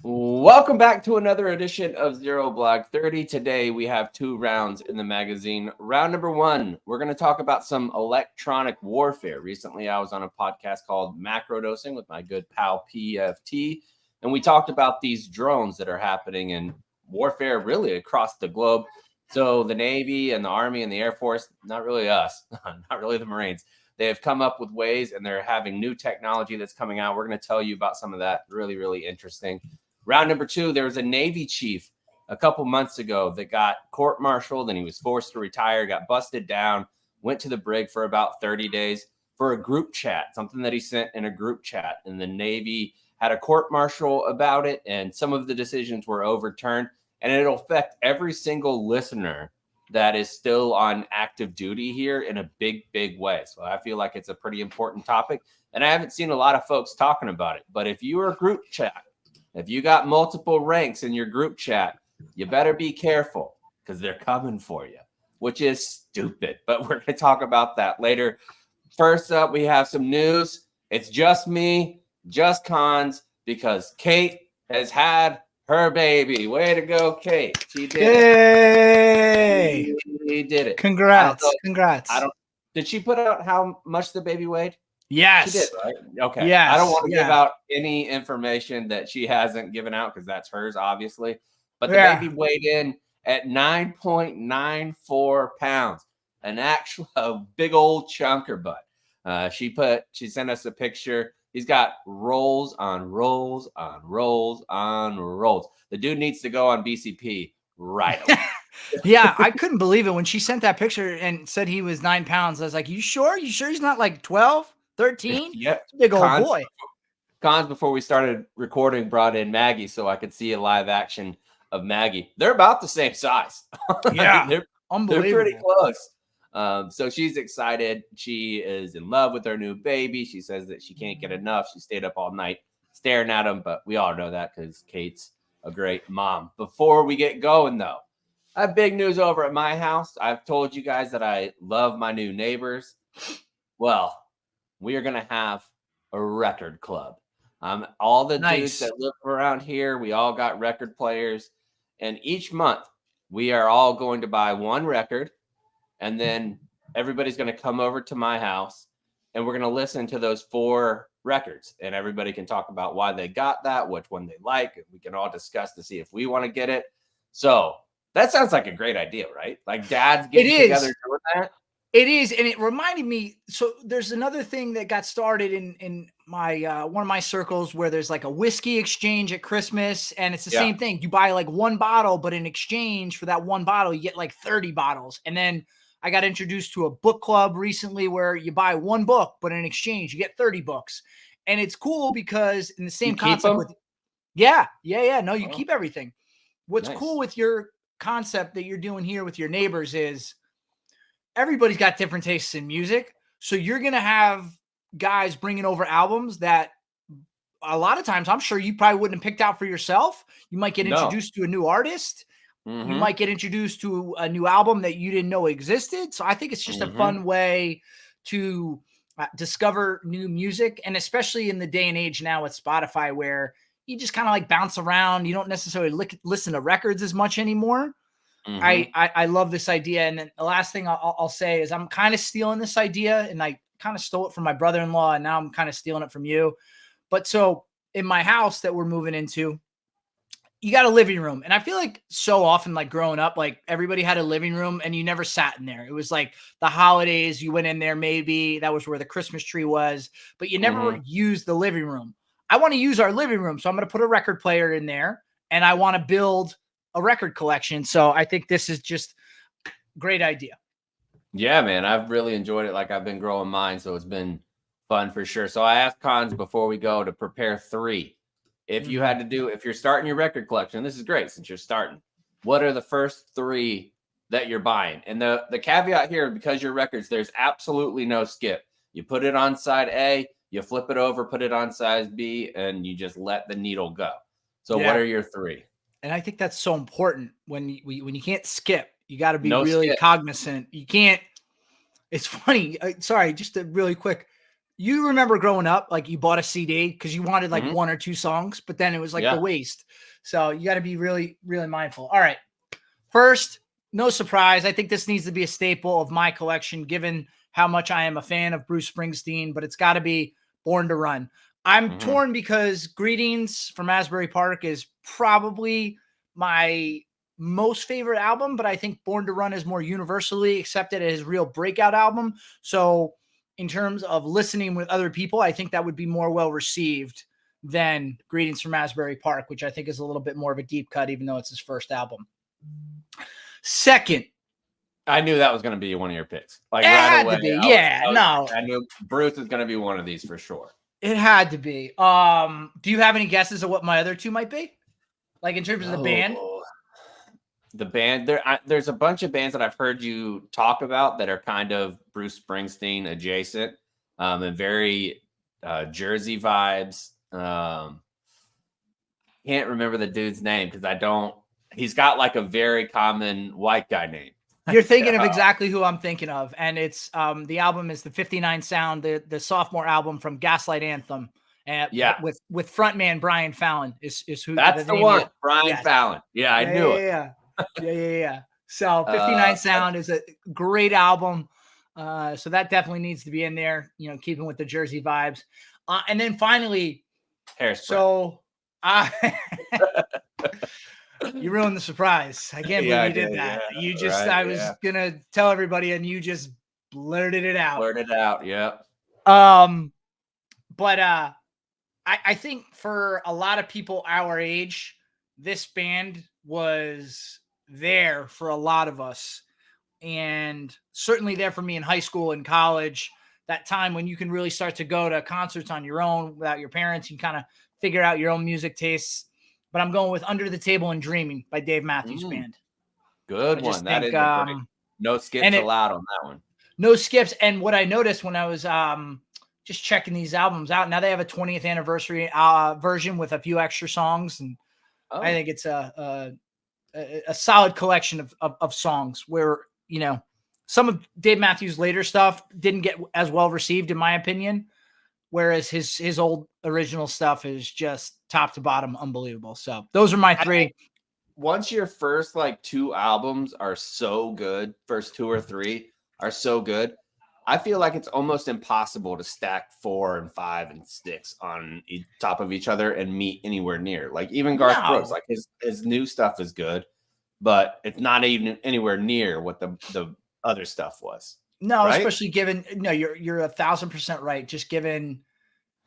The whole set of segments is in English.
Welcome back to another edition of Zero Block 30. Today we have two rounds in the magazine. Round number one, we're going to talk about some electronic warfare. Recently, I was on a podcast called Macrodosing with my good pal PFT, and we talked about these drones that are happening in warfare really across the globe. So the Navy and the Army and the Air Force, not really us, not really the Marines. They have come up with ways and they're having new technology that's coming out. We're going to tell you about some of that. Really, really interesting. Round number two, there was a Navy chief a couple months ago that got court-martialed and he was forced to retire, got busted down, went to the brig for about 30 days for a group chat, something that he sent in a group chat. And the Navy had a court-martial about it, and some of the decisions were overturned. And it'll affect every single listener that is still on active duty here in a big, big way. So I feel like it's a pretty important topic. And I haven't seen a lot of folks talking about it. But if you are a group chat, if you got multiple ranks in your group chat, you better be careful because they're coming for you, which is stupid. But we're going to talk about that later. First up, we have some news. It's just me, just Cons, because Kate has had her baby. Way to go, Kate. She did Yay! it. She did it. Congrats. Did she put out how much the baby weighed? Yes. She did, right? Okay. Yes. I don't want to give out any information that she hasn't given out because that's hers, obviously. But the baby weighed in at 9.94 pounds, a big old chunker butt. She sent us a picture. He's got rolls on rolls on rolls on rolls. The dude needs to go on BCP right away. Yeah, I couldn't believe it when she sent that picture and said he was 9 pounds. I was like, you sure? You sure he's not like 12, 13? Yep. Big old boy. Cons, before we started recording, brought in Maggie so I could see a live action of Maggie. They're about the same size. Yeah. They're pretty close. So she's excited. She is in love with her new baby. She says that she can't get enough. She stayed up all night staring at him, but we all know that because Kate's a great mom. Before we get going, though, I have big news over at my house. I've told you guys that I love my new neighbors. Well, we are going to have a record club. All the dudes that live around here, we all got record players. And each month, we are all going to buy one record. And then everybody's going to come over to my house. And we're going to listen to those 4 records. And everybody can talk about why they got that, which one they like. And we can all discuss to see if we want to get it. So that sounds like a great idea, right? Like dads getting together doing that. It is, and it reminded me. So there's another thing that got started in my one of my circles where there's like a whiskey exchange at Christmas, and it's the same thing. You buy like one bottle, but in exchange for that one bottle, you get like 30 bottles. And then I got introduced to a book club recently where you buy one book, but in exchange you get 30 books, and it's cool because in the same concept with no, you keep everything. What's cool with your concept that you're doing here with your neighbors is everybody's got different tastes in music. So you're going to have guys bringing over albums that a lot of times I'm sure you probably wouldn't have picked out for yourself. You might get introduced to a new artist. Mm-hmm. You might get introduced to a new album that you didn't know existed. So I think it's just a fun way to discover new music. And especially in the day and age now with Spotify, where you just kind of like bounce around. You don't necessarily listen to records as much anymore. Mm-hmm. I love this idea. And then the last thing I'll say is I'm kind of stealing this idea, and I kind of stole it from my brother-in-law, and now I'm kind of stealing it from you. But so in my house that we're moving into, you got a living room. And I feel like so often, like growing up, like everybody had a living room and you never sat in there. It was like the holidays, you went in there, maybe that was where the Christmas tree was, but you never used the living room. I want to use our living room. So I'm going to put a record player in there, and I want to build a record collection. So I think this is just a great idea. Yeah, man. I've really enjoyed it. Like I've been growing mine. So it's been fun for sure. So I asked Cons before we go to prepare 3. If you had to if you're starting your record collection, this is great since you're starting. What are the first 3 that you're buying? And the caveat here, because your records, there's absolutely no skip. You put it on side A, you flip it over, put it on side B, and you just let the needle go. So what are your 3? And I think that's so important when you can't skip. You got to be really cognizant. You can't. It's funny. Sorry, just really quick. You remember growing up, like you bought a CD because you wanted like Mhm. 1 or 2 songs, but then it was like the Yeah. waste. So you got to be really, really mindful. All right. First, no surprise. I think this needs to be a staple of my collection, given how much I am a fan of Bruce Springsteen, but it's got to be Born to Run. I'm Mhm. torn because Greetings from Asbury Park is probably my most favorite album, but I think Born to Run is more universally accepted as his real breakout album. So, in terms of listening with other people, I think that would be more well received than Greetings from Asbury Park, which I think is a little bit more of a deep cut, even though it's his first album. Second, I knew that was going to be one of your picks. Like it right had away, to be. Yeah, no, I knew Bruce is going to be one of these for sure. it had to be. Do you have any guesses of what my other two might be? Like in terms of the band? Oh, the band there's a bunch of bands that I've heard you talk about that are kind of Bruce Springsteen adjacent, and very Jersey vibes. Can't remember the dude's name because I don't. He's got like a very common white guy name. You're thinking of exactly who I'm thinking of, and it's the album is the 59 Sound, the sophomore album from Gaslight Anthem, and Yeah, with frontman Brian Fallon is who that's the the name of one, it. Brian Yes. Fallon. Yeah, I Yeah, knew yeah, it. yeah, yeah, yeah, yeah. So 59 Sound is a great album. So that definitely needs to be in there. You know, keeping with the Jersey vibes. And then finally, Hairspray. so you ruined the surprise. I can't believe you did that. Yeah, You just, right, I was gonna tell everybody, and you just blurted it out. Blurted out. Yeah. But I think for a lot of people our age, this band was there for a lot of us, and certainly there for me in high school and college. That time when you can really start to go to concerts on your own without your parents, you kind of figure out your own music tastes. But I'm going with Under the Table and Dreaming by Dave Matthews Band. Good I one. just That think is a great. No skips and it allowed on that one. no skips. And what I noticed when I was just checking these albums out, now they have a 20th anniversary version with a few extra songs, and I think it's a solid collection of songs where, you know, some of Dave Matthews' later stuff didn't get as well received, in my opinion, whereas his old original stuff is just top to bottom unbelievable. So those are my three. Once your first like two albums are so good, first two or three are so good, I feel like it's almost impossible to stack 4 and 5 and 6 on top of each other and meet anywhere near. Like even Garth Brooks, like his new stuff is good, but it's not even anywhere near what the other stuff was. No, right? Especially given you're 1,000% right. Just given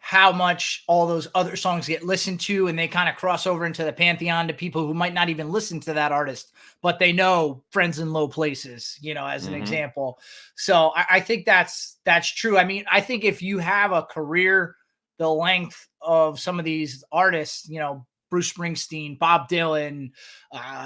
how much all those other songs get listened to, and they kind of cross over into the pantheon to people who might not even listen to that artist, but they know Friends in Low Places, you know, as an example. So I think that's true. I mean, I think if you have a career the length of some of these artists, you know, Bruce Springsteen, Bob Dylan,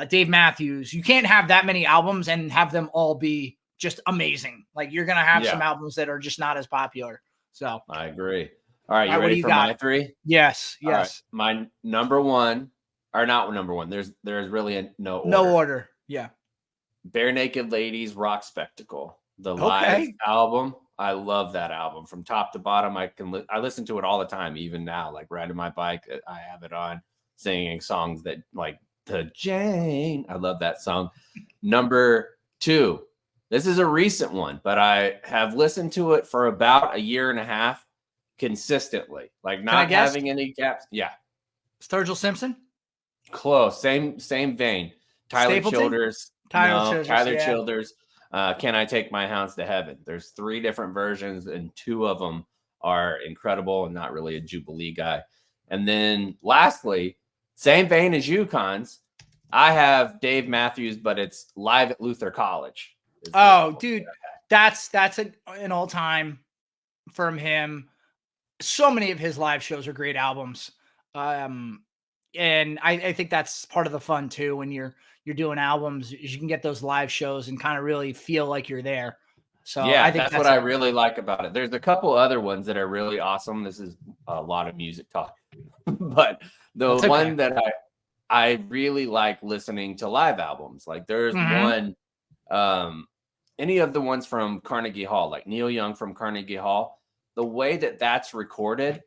Dave Matthews, you can't have that many albums and have them all be just amazing. Like you're going to have some albums that are just not as popular. So I agree. All right, you ready for my three? Yes, yes. Right. My number one, or not number one. There's really no order. No order. Yeah. Bare Naked Ladies Rock Spectacle, the live album. I love that album from top to bottom. I listen to it all the time, even now. Like riding my bike, I have it on, singing songs that like the Jane. I love that song. Number two. This is a recent one, but I have listened to it for about a year and a half. Consistently, like not having any gaps. Yeah. Sturgill Simpson? Close. Same vein. Tyler Childers. Tyler Childers. Can I Take My Hounds to Heaven? There's 3 different versions, and 2 of them are incredible and not really a Jubilee guy. And then lastly, same vein as UConn's, I have Dave Matthews, but it's Live at Luther College. Oh, dude, that's an all-time from him. So many of his live shows are great albums. And I think that's part of the fun too. When you're doing albums, you can get those live shows and kind of really feel like you're there. So yeah, I think that's what I really like about it. There's a couple other ones that are really awesome. This is a lot of music talk, but the one that I really like listening to live albums. Like there's one, any of the ones from Carnegie Hall, like Neil Young from Carnegie Hall. the way that that's recorded,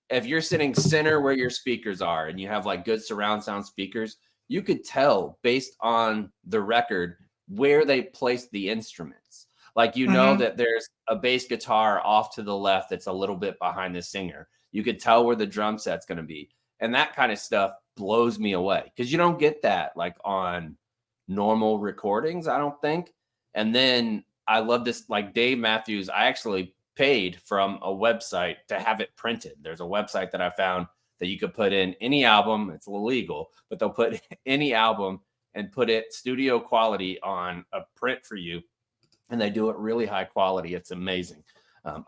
if you're sitting center where your speakers are and you have like good surround sound speakers, you could tell based on the record where they placed the instruments. Like, you know, that there's a bass guitar off to the left that's a little bit behind the singer. You could tell where the drum set's going to be. And that kind of stuff blows me away because you don't get that like on normal recordings, I don't think. And then I love this, like Dave Matthews, I actually paid from a website to have it printed. There's a website that I found that you could put in any album. It's illegal, but they'll put any album and put it studio quality on a print for you. And they do it really high quality. It's amazing.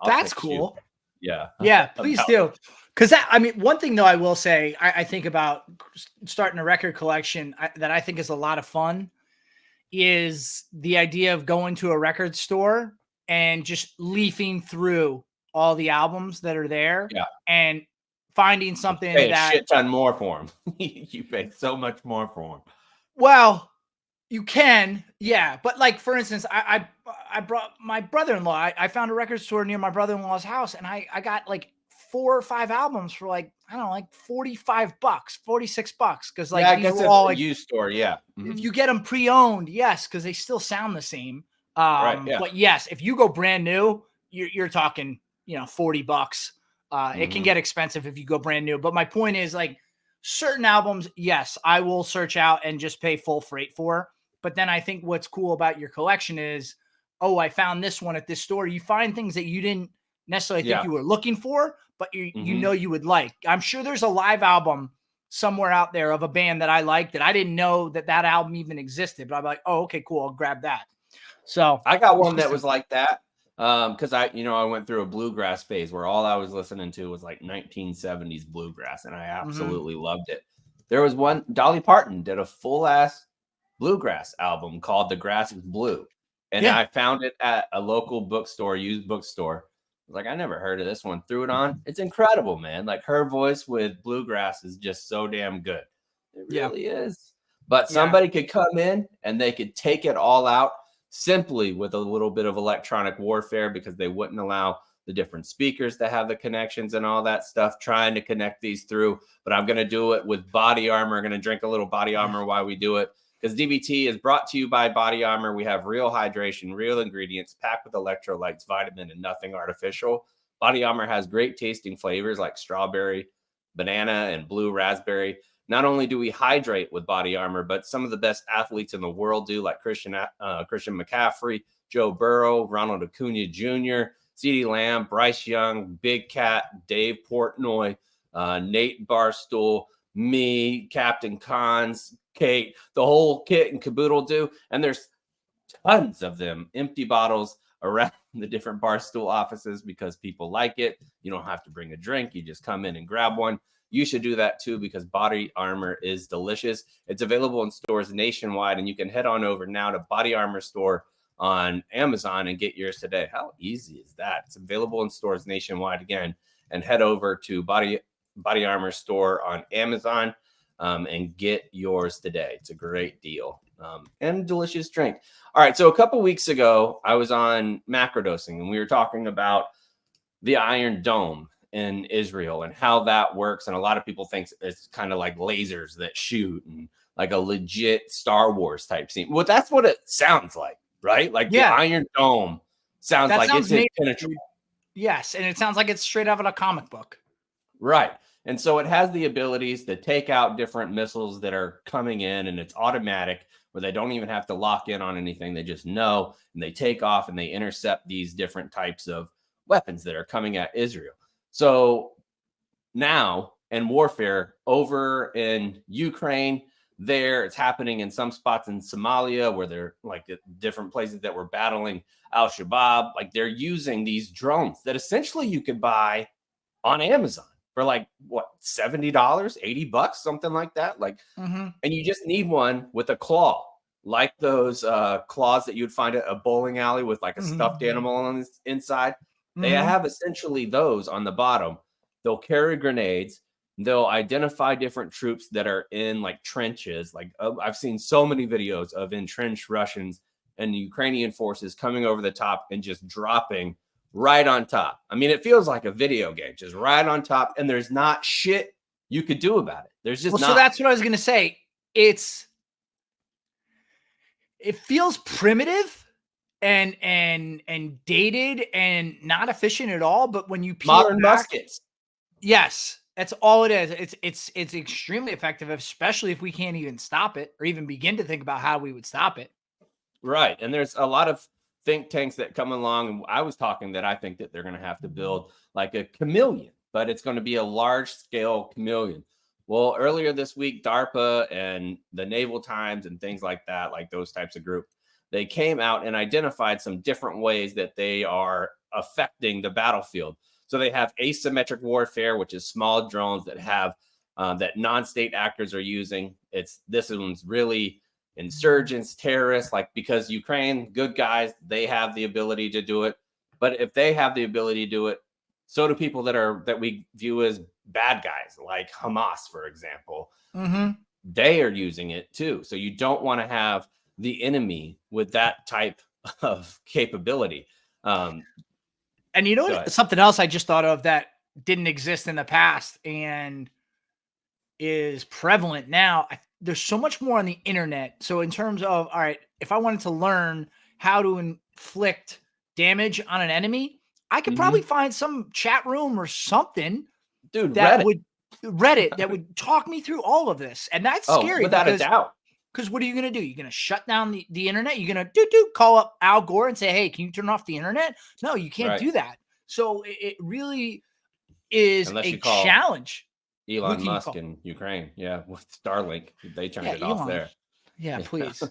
That's cool. Yeah. Yeah, please do. Because I mean, one thing though, I will say, I think about starting a record collection that I think is a lot of fun is the idea of going to a record store and just leafing through all the albums that are there and finding something pay that a shit ton more for them. You pay so much more for them. Well, you can, yeah. But like, for instance, I brought my brother-in-law. I found a record store near my brother-in-law's house, and I got like 4 or 5 albums for like, I don't know, like $45, $46. Cause like, I guess it's all a like used store. Yeah. if you get them pre-owned, yes, because they still sound the same. Right, yeah. But yes, if you go brand new, you're talking, $40. It can get expensive if you go brand new. But my point is, like, certain albums, yes, I will search out and just pay full freight for. But then I think what's cool about your collection is, oh, I found this one at this store. You find things that you didn't necessarily think you were looking for, but you know you would like. I'm sure there's a live album somewhere out there of a band that I like that I didn't know that album even existed, but I'm like, oh, okay, cool, I'll grab that. So I got one that was like that because I went through a bluegrass phase where all I was listening to was like 1970s bluegrass, and I absolutely loved it. There was one, Dolly Parton did a full ass bluegrass album called The Grass is Blue, and I found it at a local bookstore, used bookstore. I was like, I never heard of this one. Threw it on. It's incredible, man. Like, her voice with bluegrass is just so damn good. It really is. But somebody could come in and they could take it all out simply with a little bit of electronic warfare, because they wouldn't allow the different speakers to have the connections and all that stuff, trying to connect these through. But I'm going to do it with Body Armor. I'm going to drink a little Body Armor while we do it, because DBT is brought to you by Body Armor. We have real hydration, real ingredients, packed with electrolytes, vitamin, and nothing artificial. Body Armor has great tasting flavors like strawberry, banana, and blue raspberry. Not only do we hydrate with Body Armor, but some of the best athletes in the world do, like Christian McCaffrey, Joe Burrow, Ronald Acuna Jr., CeeDee Lamb, Bryce Young, Big Cat, Dave Portnoy, Nate Barstool, me, Captain Cons, Kate, the whole kit and caboodle do. And there's tons of them, empty bottles around the different Barstool offices because people like it. You don't have to bring a drink. You just come in and grab one. You should do that too, because Body Armor is delicious. It's available in stores nationwide, and you can head on over now to Body Armor store on Amazon and get yours today. How easy is that? It's available in stores nationwide again, and head over to Body Armor store on Amazon and get yours today. It's a great deal and delicious drink. All right, so a couple weeks ago, I was on macrodosing, and we were talking about the Iron Dome in Israel and how that works. And a lot of people think it's kind of like lasers that shoot and like a legit Star Wars type scene. Well, that's what it sounds like, right? Like the Iron Dome sounds like it's impenetrable. Yes, and it sounds like it's straight out of a comic book. Right. And so it has the abilities to take out different missiles that are coming in, and it's automatic, where they don't even have to lock in on anything. They just know, and they take off and they intercept these different types of weapons that are coming at Israel. So now in warfare over in Ukraine, it's happening in some spots in Somalia where they're like different places that were battling Al-Shabaab. Like, they're using these drones that essentially you could buy on Amazon for like what, $70, $80, something like that. Like, and you just need one with a claw, like those claws that you'd find at a bowling alley with like a stuffed animal on the inside. They have essentially those on the bottom. They'll carry grenades. They'll identify different troops that are in like trenches. Like, I've seen so many videos of entrenched Russians and Ukrainian forces coming over the top and just dropping right on top. I mean, it feels like a video game, just right on top, and there's not shit you could do about it. There's just Well, not. so that's what I was gonna say. It feels primitive and dated and not efficient at all. But when you peel Modern back, muskets. yes, that's all it is. It's extremely effective, especially if we can't even stop it or even begin to think about how we would stop it. Right. And there's a lot of think tanks that come along. And I was talking that I think that they're going to have to build like a chameleon, but it's going to be a large scale chameleon. Well, earlier this week, DARPA and the Naval Times and things like that, like those types of group, they came out and identified some different ways that they are affecting the battlefield. So they have asymmetric warfare, which is small drones that have that non-state actors are using. This one's really insurgents, terrorists, like because Ukraine, good guys, they have the ability to do it. But if they have the ability to do it, so do people that we view as bad guys, like Hamas, for example. Mm-hmm. They are using it too. So you don't want to have the enemy with that type of capability. And you know what? Something else I just thought of that didn't exist in the past and is prevalent now. There's so much more on the internet. So in terms of, all right, if I wanted to learn how to inflict damage on an enemy, I could probably find some chat room or something, dude, that would talk me through all of this. And that's scary without a doubt. Because what are you going to do? You're going to shut down the internet? You're going to call up Al Gore and say, hey, can you turn off the internet? No, you can't do that. So it really is a challenge. Elon Musk in Ukraine. Yeah. With Starlink. They turned it off there. Yeah, please.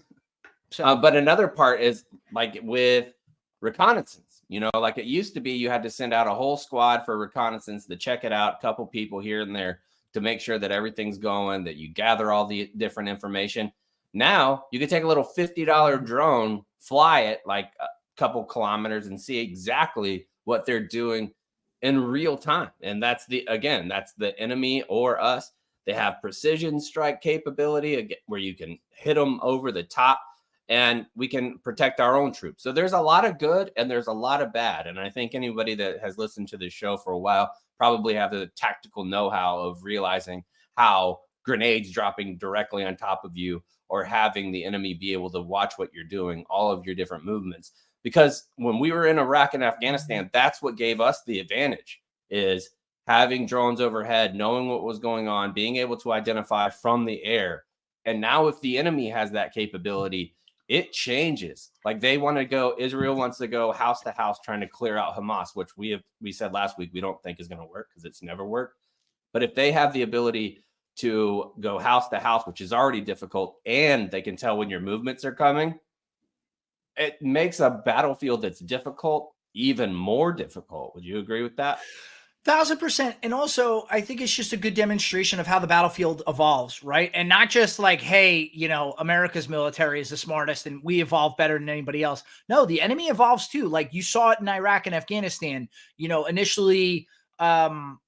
So, but another part is like with reconnaissance, like it used to be, you had to send out a whole squad for reconnaissance to check it out, a couple people here and there to make sure that everything's going, that you gather all the different information. Now you can take a little $50 drone, fly it like a couple kilometers and see exactly what they're doing in real time. And that's the enemy or us. They have precision strike capability where you can hit them over the top and we can protect our own troops. So there's a lot of good and there's a lot of bad. And I think anybody that has listened to this show for a while probably have the tactical know-how of realizing how grenades dropping directly on top of you or having the enemy be able to watch what you're doing, all of your different movements. Because when we were in Iraq and Afghanistan, that's what gave us the advantage, is having drones overhead, knowing what was going on, being able to identify from the air. And now if the enemy has that capability, it changes. Like Israel wants to go house to house trying to clear out Hamas, which we said last week we don't think is going to work because it's never worked. But if they have the ability to go house to house, which is already difficult, and they can tell when your movements are coming, it makes a battlefield that's difficult even more difficult. Would you agree with that? 1,000%. And also, I think it's just a good demonstration of how the battlefield evolves, right? And not just like, hey, America's military is the smartest and we evolve better than anybody else. No, the enemy evolves too. Like you saw it in Iraq and Afghanistan. Initially,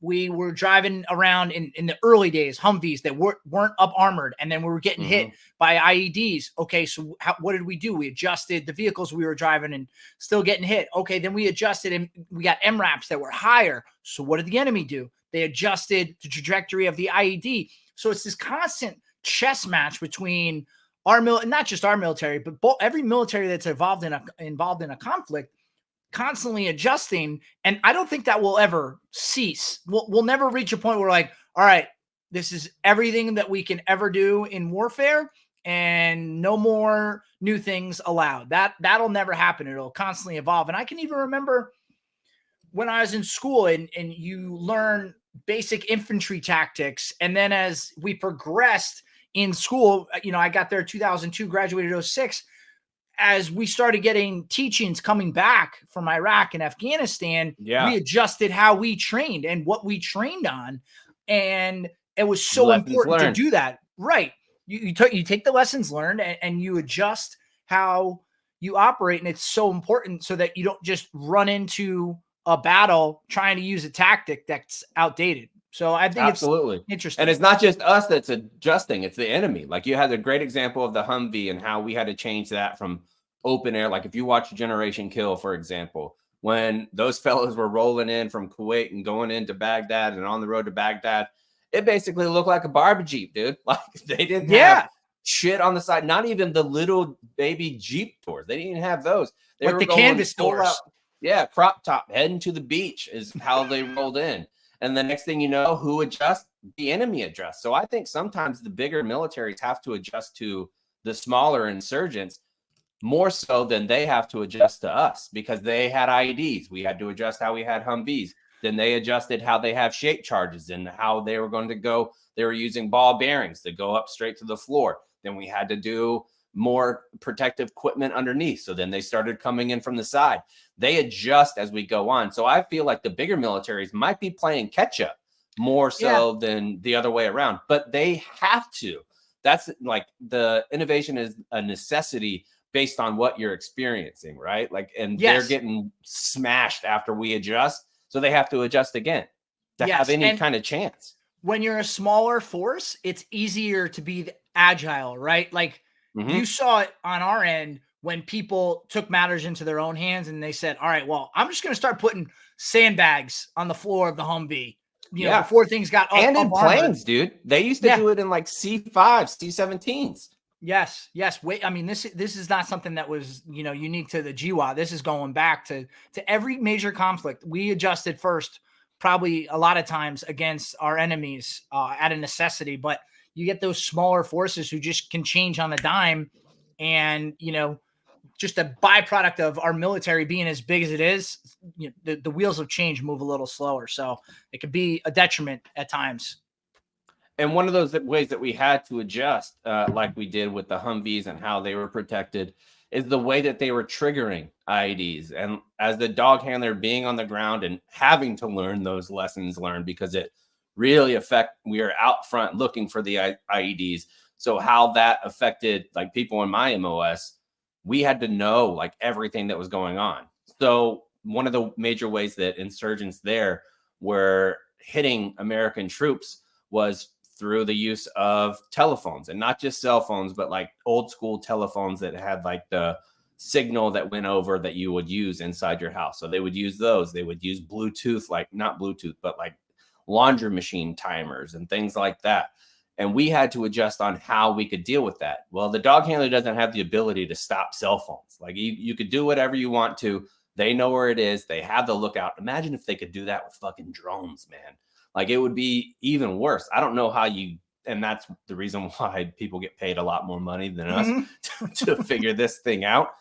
we were driving around in the early days, Humvees that weren't up armored, and then we were getting hit by IEDs. Okay, so what did we do? We adjusted the vehicles we were driving and still getting hit. Okay, then we adjusted and we got MRAPs that were higher. So what did the enemy do? They adjusted the trajectory of the IED. So it's this constant chess match between not just our military, but every military that's involved in a conflict, constantly adjusting. And I don't think that will ever cease. We'll never reach a point where like, all right, this is everything that we can ever do in warfare and no more new things allowed. That'll never happen. It'll constantly evolve. And I can even remember when I was in school and you learn basic infantry tactics. And then as we progressed in school, I got there 2002, graduated 06. As we started getting teachings coming back from Iraq and Afghanistan, we adjusted how we trained and what we trained on. And it was so important to do that. Right. You take the lessons learned and you adjust how you operate. And it's so important so that you don't just run into a battle trying to use a tactic that's outdated. So I think absolutely it's interesting. And it's not just us that's adjusting, it's the enemy. Like you had a great example of the Humvee and how we had to change that from open air. Like if you watch Generation Kill, for example, when those fellows were rolling in from Kuwait and going into Baghdad and on the road to Baghdad, it basically looked like a barbecue, Jeep, dude. Like they didn't have shit on the side, not even the little baby Jeep tours. They didn't even have those. They like were the going canvas full tours. out, yeah, crop top, heading to the beach is how they rolled in. And the next thing you know, who adjusts? The enemy adjusts. So I think sometimes the bigger militaries have to adjust to the smaller insurgents more so than they have to adjust to us, because they had IEDs. We had to adjust how we had Humvees. Then they adjusted how they have shape charges and how they were going to go. They were using ball bearings to go up straight to the floor. Then we had to do more protective equipment underneath. So then they started coming in from the side. They adjust as we go on. So I feel like the bigger militaries might be playing catch up more so than the other way around, but they have to. That's like the innovation is a necessity based on what you're experiencing, right? Like, and they're getting smashed after we adjust. So they have to adjust again to have any kind of chance. When you're a smaller force, it's easier to be agile, right? Like you saw it on our end when people took matters into their own hands and they said, all right, well, I'm just going to start putting sandbags on the floor of the Humvee, you know, before things got and in planes, dude. They used to do it in like C5s, C-17s. Yes. Wait, I mean, this is not something that was, you know, unique to the GWA. This is going back to every major conflict. We adjusted first, probably a lot of times against our enemies at a necessity, but you get those smaller forces who just can change on a dime. And, you know, just a byproduct of our military being as big as it is, you know, the wheels of change move a little slower. So it could be a detriment at times. And one of those ways that we had to adjust, like we did with the Humvees and how they were protected, is the way that they were triggering IEDs. And as the dog handler being on the ground and having to learn those lessons learned, because it really we are out front looking for the IEDs. So how that affected like people in my MOS, we had to know like everything that was going on. So one of the major ways that insurgents there were hitting American troops was through the use of telephones, and not just cell phones, but like old school telephones that had like the signal that went over that you would use inside your house. So they would use those. They would use Bluetooth, like not Bluetooth, but like laundry machine timers and things like that. And we had to adjust on how we could deal with that. Well, the dog handler doesn't have the ability to stop cell phones. Like you could do whatever you want to. They know where it is. They have the lookout. Imagine if they could do that with fucking drones, man. Like it would be even worse. I don't know how and that's the reason why people get paid a lot more money than us to figure this thing out.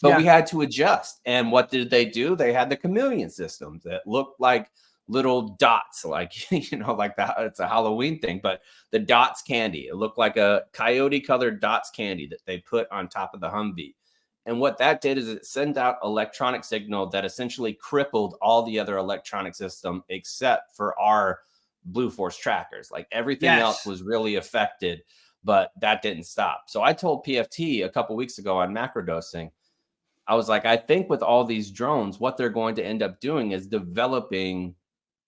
But we had to adjust. And what did they do? They had the chameleon systems that looked like little dots, like, you know, like that. It's a Halloween thing, but the dots candy, it looked like a coyote colored dots candy that they put on top of the Humvee. And what that did is it sent out electronic signal that essentially crippled all the other electronic system except for our Blue Force trackers. Like everything else was really affected, but that didn't stop. So I told PFT a couple weeks ago on macrodosing, I was like, I think with all these drones, what they're going to end up doing is developing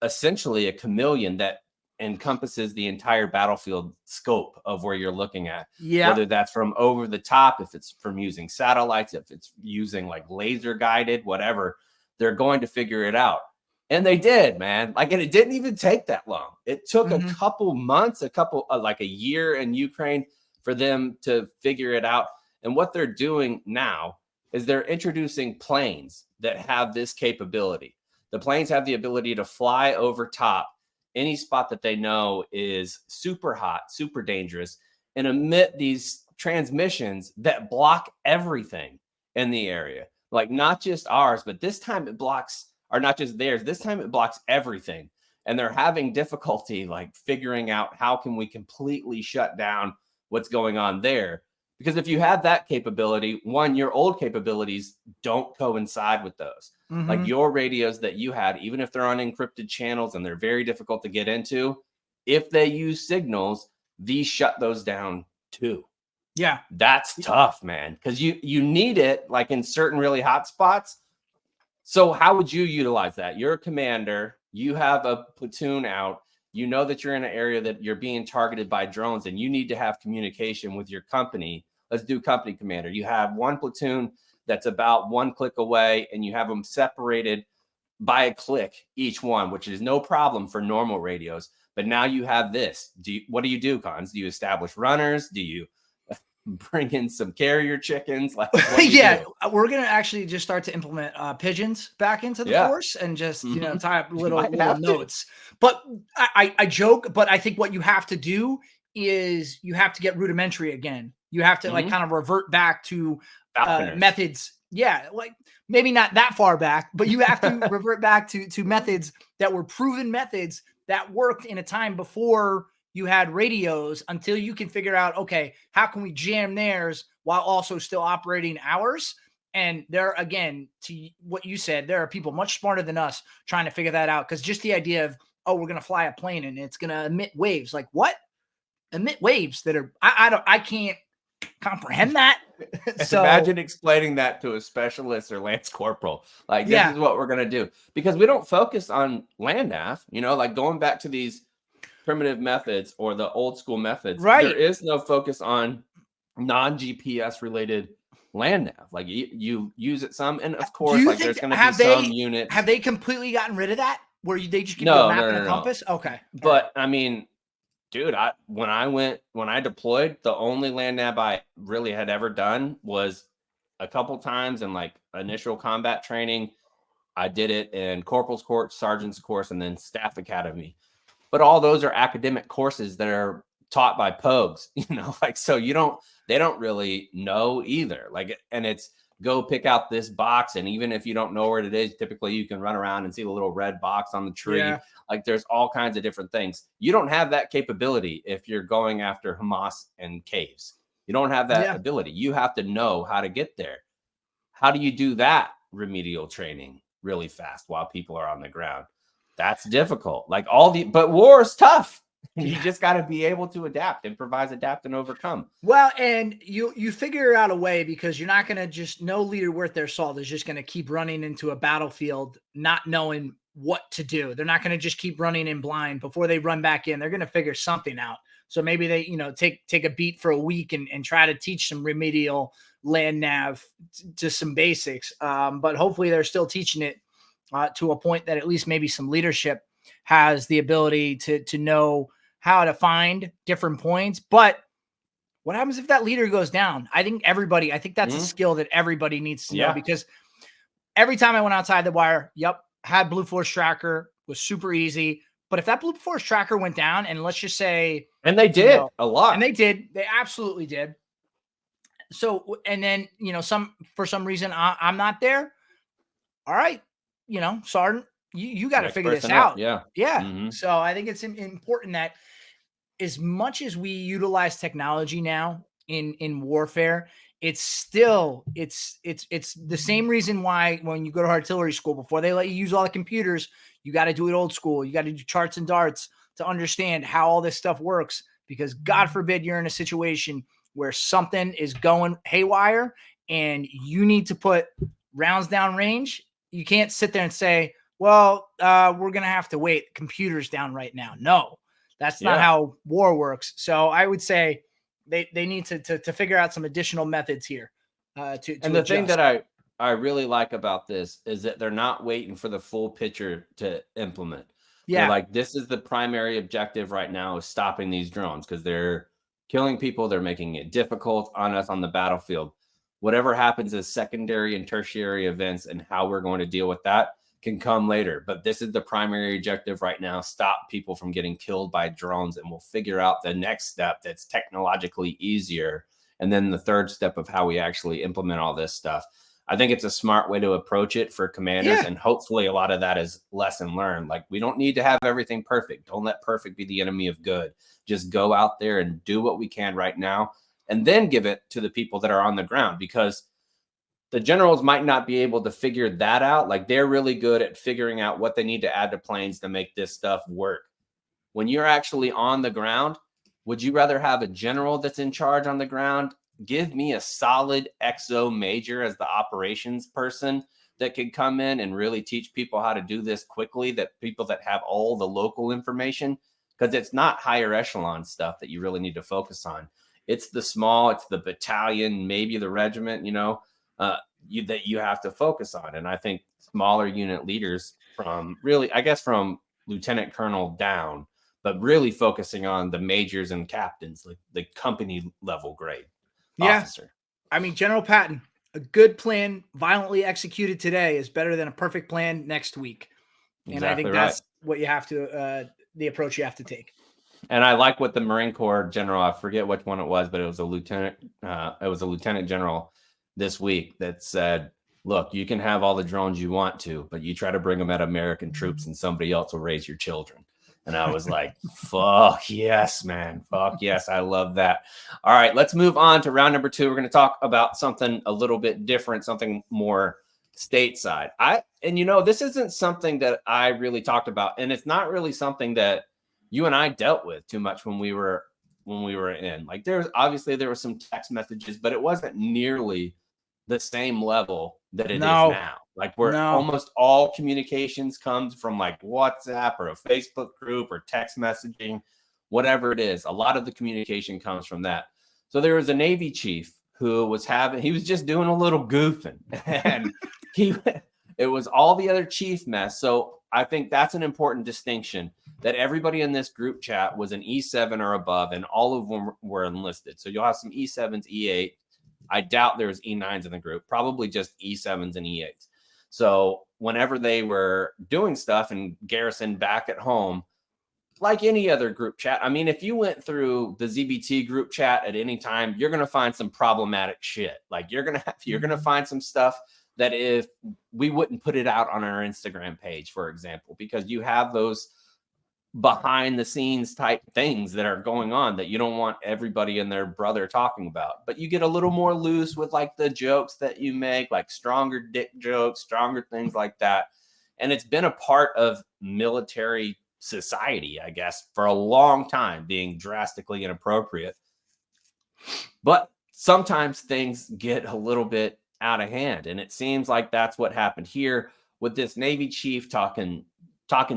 essentially a chameleon that encompasses the entire battlefield scope of where you're looking at. Whether that's from over the top, if it's from using satellites, if it's using like laser guided, whatever, they're going to figure it out. And they did, man. Like, and it didn't even take that long. It took a couple months, like a year in Ukraine for them to figure it out. And what they're doing now is they're introducing planes that have this capability. The planes have the ability to fly over top any spot that they know is super hot, super dangerous, and emit these transmissions that block everything in the area. Like not just ours, but this time it blocks, or not just theirs, this time it blocks everything. And they're having difficulty like figuring out how can we completely shut down what's going on there. Because if you have that capability, one, your old capabilities don't coincide with those. Like your radios that you had, even if they're on encrypted channels and they're very difficult to get into, if they use signals, these shut those down too. Yeah. That's tough, man, because you need it like in certain really hot spots. So how would you utilize that? You're a commander, you have a platoon out, you know that you're in an area that you're being targeted by drones and you need to have communication with your company. Let's do company commander. You have one platoon that's about one click away, and you have them separated by a click each one, which is no problem for normal radios. But now you have this. What do you do, Cons? Do you establish runners? Do you bring in some carrier chickens? Like, what do you yeah, do? we're gonna actually just start to implement pigeons back into the force, and just tie up little notes. But I joke, but I think what you have to do is you have to get rudimentary again. You have to like kind of revert back to methods. Yeah, like maybe not that far back, but you have to revert back to methods that were proven methods that worked in a time before you had radios, until you can figure out, okay, how can we jam theirs while also still operating ours? And there, again, to what you said, there are people much smarter than us trying to figure that out. Because just the idea of, oh, we're going to fly a plane and it's going to emit waves. Like, what? Emit waves that are, I can't comprehend that. So imagine explaining that to a specialist or lance corporal. Like, this is what we're going to do. Because we don't focus on land nav, like going back to these primitive methods or the old school methods. Right. There is no focus on non-GPS related land nav. Like, you use it some, and of course, like, there's going to be some units. Have they completely gotten rid of that? Where they just give you a map and a compass? Okay. But I mean, dude, when I deployed, the only land nav I really had ever done was a couple times in like initial combat training. I did it in corporal's course, sergeant's course, and then staff academy. But all those are academic courses that are taught by pogues, like, so they don't really know either. Like, and it's go pick out this box. And even if you don't know where it is, typically you can run around and see the little red box on the tree. Yeah. Like, there's all kinds of different things. You don't have that capability if you're going after Hamas and caves. You don't have that ability. You have to know how to get there. How do you do that remedial training really fast while people are on the ground? That's difficult. Like, but war is tough. You just got to be able to adapt, improvise, adapt, and overcome. Well, and you figure out a way, because you're not going to just, no leader worth their salt is just going to keep running into a battlefield not knowing what to do. They're not going to just keep running in blind. Before they run back in, they're going to figure something out. So maybe they, take a beat for a week and try to teach some remedial land nav to some basics. But hopefully they're still teaching it to a point that at least maybe some leadership has the ability to know how to find different points. But what happens if that leader goes down? I think that's a skill that everybody needs to know, because every time I went outside the wire, had Blue Force tracker, was super easy. But if that Blue Force tracker went down, and let's just say, and they did a lot, and they absolutely did. So, and then, for some reason I'm not there. All right. Sergeant, you got to figure this out. Yeah. Mm-hmm. So I think it's important that as much as we utilize technology now in warfare, it's still, it's the same reason why when you go to artillery school, before they let you use all the computers, you got to do it old school. You got to do charts and darts to understand how all this stuff works, because God forbid you're in a situation where something is going haywire and you need to put rounds down range. You can't sit there and say, well, we're going to have to wait. Computer's down right now. No, that's not how war works. So I would say they need to figure out some additional methods here. And the thing that I really like about this is that they're not waiting for the full picture to implement. Yeah. They're like, this is the primary objective right now, is stopping these drones, because they're killing people. They're making it difficult on us on the battlefield. Whatever happens as secondary and tertiary events and how we're going to deal with that can come later. But this is the primary objective right now: stop people from getting killed by drones. And we'll figure out the next step that's technologically easier. And then the third step of how we actually implement all this stuff. I think it's a smart way to approach it for commanders. And hopefully a lot of that is lesson learned. Like, we don't need to have everything perfect. Don't let perfect be the enemy of good. Just go out there and do what we can right now, and then give it to the people that are on the ground, because the generals might not be able to figure that out. Like, they're really good at figuring out what they need to add to planes to make this stuff work. When you're actually on the ground, would you rather have a general that's in charge on the ground? Give me a solid XO major as the operations person that could come in and really teach people how to do this quickly, that people that have all the local information, because it's not higher echelon stuff that you really need to focus on. It's the small, it's the battalion, maybe the regiment, that you have to focus on. And I think smaller unit leaders from really, I guess, from lieutenant colonel down, but really focusing on the majors and captains, like the company level grade officer. I mean, General Patton, a good plan violently executed today is better than a perfect plan next week. And I think that's what you have to, the approach you have to take. And I like what the Marine Corps general, I forget which one it was, but it was a lieutenant general this week that said, look, you can have all the drones you want to, but you try to bring them at American troops and somebody else will raise your children. And I was like, fuck yes, man. Fuck yes. I love that. All right, let's move on to round number 2. We're going to talk about something a little bit different, something more stateside. This isn't something that I really talked about, and it's not really something that you and I dealt with too much when we were in. Like, there were some text messages, but it wasn't nearly the same level that it is now. Like, almost all communications comes from like WhatsApp or a Facebook group or text messaging, whatever it is. A lot of the communication comes from that. So there was a Navy chief who was just doing a little goofing, and it was all the other chief mess. So I think that's an important distinction, that everybody in this group chat was an E7 or above, and all of them were enlisted. So you'll have some E7s, E8. I doubt there was E9s in the group, probably just E7s and E8s. So whenever they were doing stuff and garrison back at home, like any other group chat, I mean, if you went through the ZBT group chat at any time, you're going to find some problematic shit. Like, you're going to find some stuff that if we wouldn't put it out on our Instagram page, for example, because you have those behind the scenes type things that are going on that you don't want everybody and their brother talking about. But you get a little more loose with like the jokes that you make, like stronger dick jokes, stronger things like that. And it's been a part of military society, I guess, for a long time, being drastically inappropriate. But sometimes things get a little bit out of hand, and it seems like that's what happened here with this Navy chief talking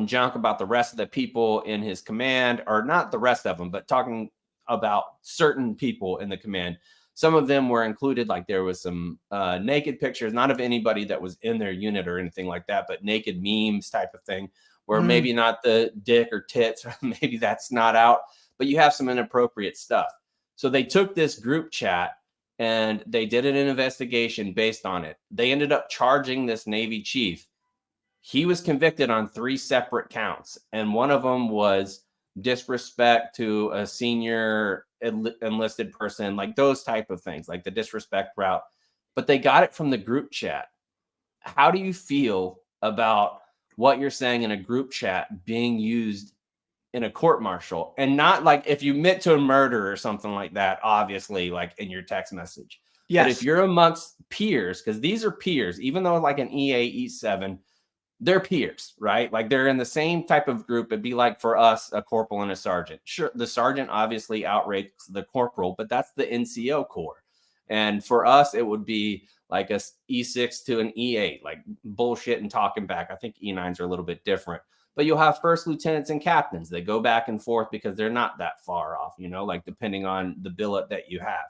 junk about the rest of the people in his command, or not the rest of them, but talking about certain people in the command. Some of them were included, like there was some naked pictures, not of anybody that was in their unit or anything like that, but naked memes type of thing, where maybe not the dick or tits, or maybe that's not out, but you have some inappropriate stuff. So they took this group chat and they did an investigation based on it. They ended up charging this Navy chief. He was convicted on 3 separate counts, and one of them was disrespect to a senior enlisted person, like those type of things, like the disrespect route. But they got it from the group chat. How do you feel about what you're saying in a group chat being used in a court martial? And not like if you admit to a murder or something like that, obviously, like in your text message. Yes. But if you're amongst peers, because these are peers, even though like an E8, E7, they're peers, right? Like they're in the same type of group. It'd be like for us, a corporal and a sergeant. Sure, the sergeant obviously outranks the corporal, but that's the NCO Corps. And for us, it would be like a E6 to an E8, like bullshit and talking back. I think E9s are a little bit different. But you'll have first lieutenants and captains. They go back and forth because they're not that far off, like depending on the billet that you have.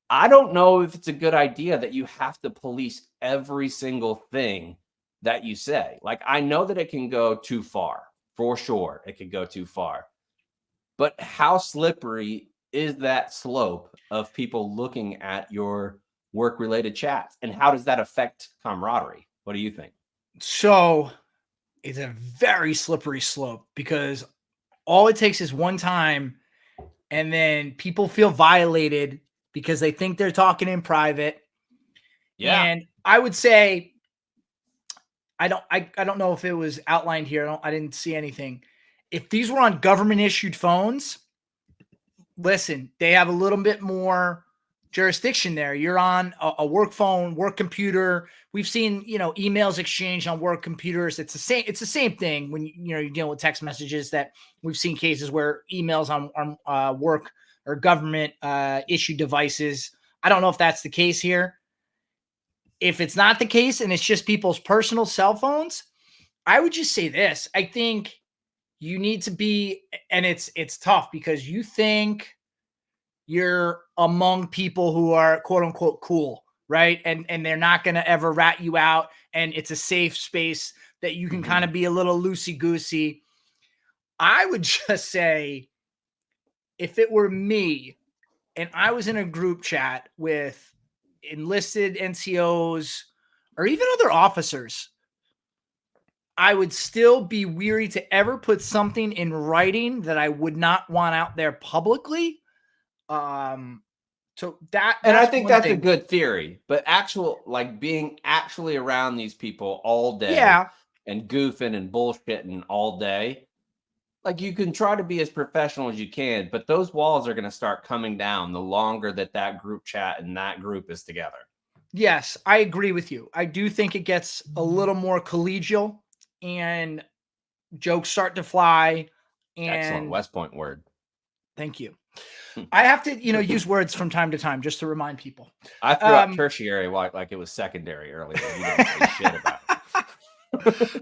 I don't know if it's a good idea that you have to police every single thing that you say. Like, I know that it can go too far, for sure. It could go too far. But how slippery is that slope of people looking at your work-related chats? And how does that affect camaraderie? What do you think? So it's a very slippery slope, because all it takes is one time and then people feel violated because they think they're talking in private. Yeah. And I would say, I don't know if it was outlined here. I didn't see anything. If these were on government issued phones, listen, they have a little bit more jurisdiction there. You're on a work phone, work computer. We've seen, emails exchanged on work computers. It's the same thing when you're dealing with text messages, that we've seen cases where emails on work or government issued devices. I don't know if that's the case here. If it's not the case and it's just people's personal cell phones, I would just say this. I think you need to be, and it's tough because you think you're among people who are quote unquote cool, right? And they're not going to ever rat you out, and it's a safe space that you can kind of be a little loosey-goosey. I would just say, if it were me and I was in a group chat with enlisted NCOs or even other officers, I would still be weary to ever put something in writing that I would not want out there publicly. So And I that's think one that's a thing. good theory, but being actually around these people all day Yeah. and goofing and bullshitting all day, like you can try to be as professional as you can, but those walls are going to start coming down the longer that group chat and that group is together. Yes, I agree with you. I do think it gets a little more collegial and jokes start to fly. Excellent And West Point word. thank you. I have to, use words from time to time just to remind people. I threw out tertiary like it was secondary earlier. You didn't say shit about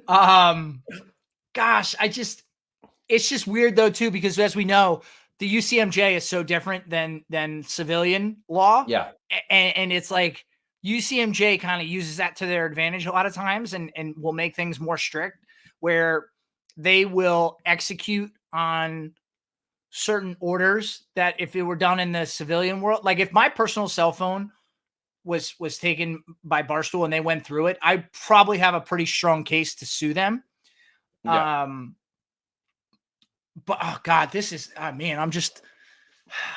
it. Gosh, it's just weird though too, because as we know, the UCMJ is so different than civilian law. Yeah. And it's like UCMJ kind of uses that to their advantage a lot of times and will make things more strict, where they will execute on certain orders that if it were done in the civilian world, like if my personal cell phone was taken by Barstool and they went through it, I probably have a pretty strong case to sue them. Yeah. But oh god, this is man, I'm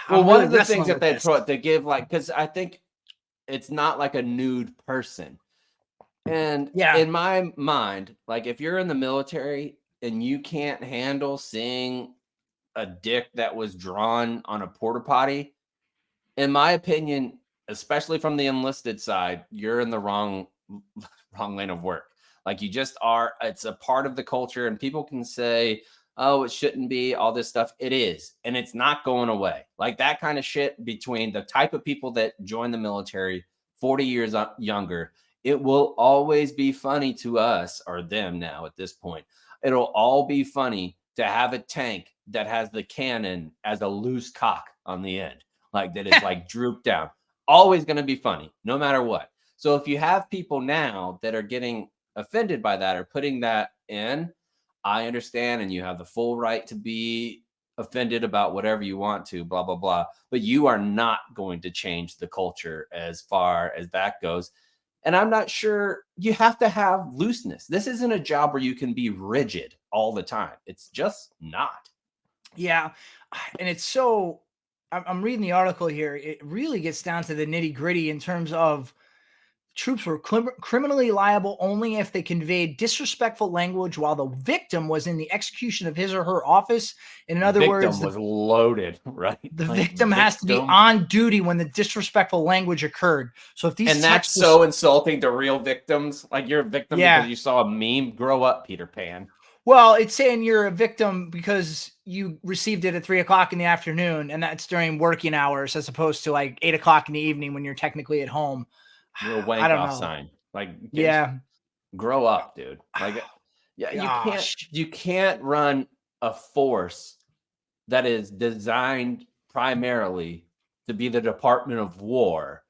well, I'm one really of the things wrestling that with they give, like, because I think it's not like a nude person. And Yeah. in my mind, like if you're in the military and you can't handle seeing a dick that was drawn on a porta potty, in my opinion, especially from the enlisted side, you're in the wrong lane of work. Like you just are. It's a part of the culture, and people can say, "Oh, it shouldn't be," all this stuff. It is, and it's not going away. Like that kind of shit between the type of people that join the military 40 years younger, it will always be funny to us, or them now at this point. It'll all be funny to have a tank that has the cannon as a loose cock on the end, like that is like drooped down. Always going to be funny, no matter what. So if you have people now that are getting offended by that or putting that in, I understand, and you have the full right to be offended about whatever you want to, blah, blah, blah. But you are not going to change the culture as far as that goes. And I'm not sure you have to have looseness. This isn't a job where you can be rigid all the time. It's just not. Yeah. And it's so, I'm reading the article here. It really gets down to the nitty gritty in terms of troops were criminally liable only if they conveyed disrespectful language while the victim was in the execution of his or her office. In other words, was loaded, right? The victim has to be on duty when the disrespectful language occurred. So if these that's so insulting to real victims, like you're a victim because you saw a meme. Grow up, Peter Pan. Well, it's saying you're a victim because you received it at 3:00 in the afternoon, and that's during working hours, as opposed to like 8:00 in the evening when you're technically at home. You're a wank off sign. Like, grow up, dude. Like, yeah, you can't run a force that is designed primarily to be the Department of War